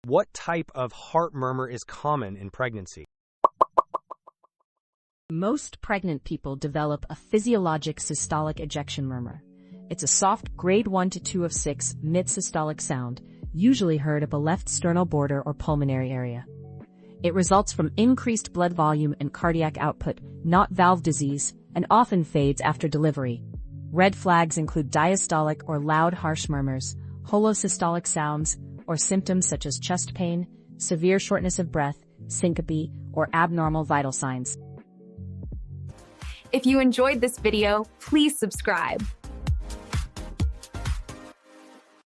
What type of heart murmur is common in pregnancy? Most pregnant people develop a physiologic systolic ejection murmur. It's a soft grade 1 to 2 of 6 midsystolic sound, usually heard at the left sternal border or pulmonary area. It results from increased blood volume and cardiac output, not valve disease, and often fades after delivery. Red flags include diastolic or loud harsh murmurs, holosystolic sounds, or symptoms such as chest pain, severe shortness of breath, syncope, or abnormal vital signs. If you enjoyed this video, please subscribe.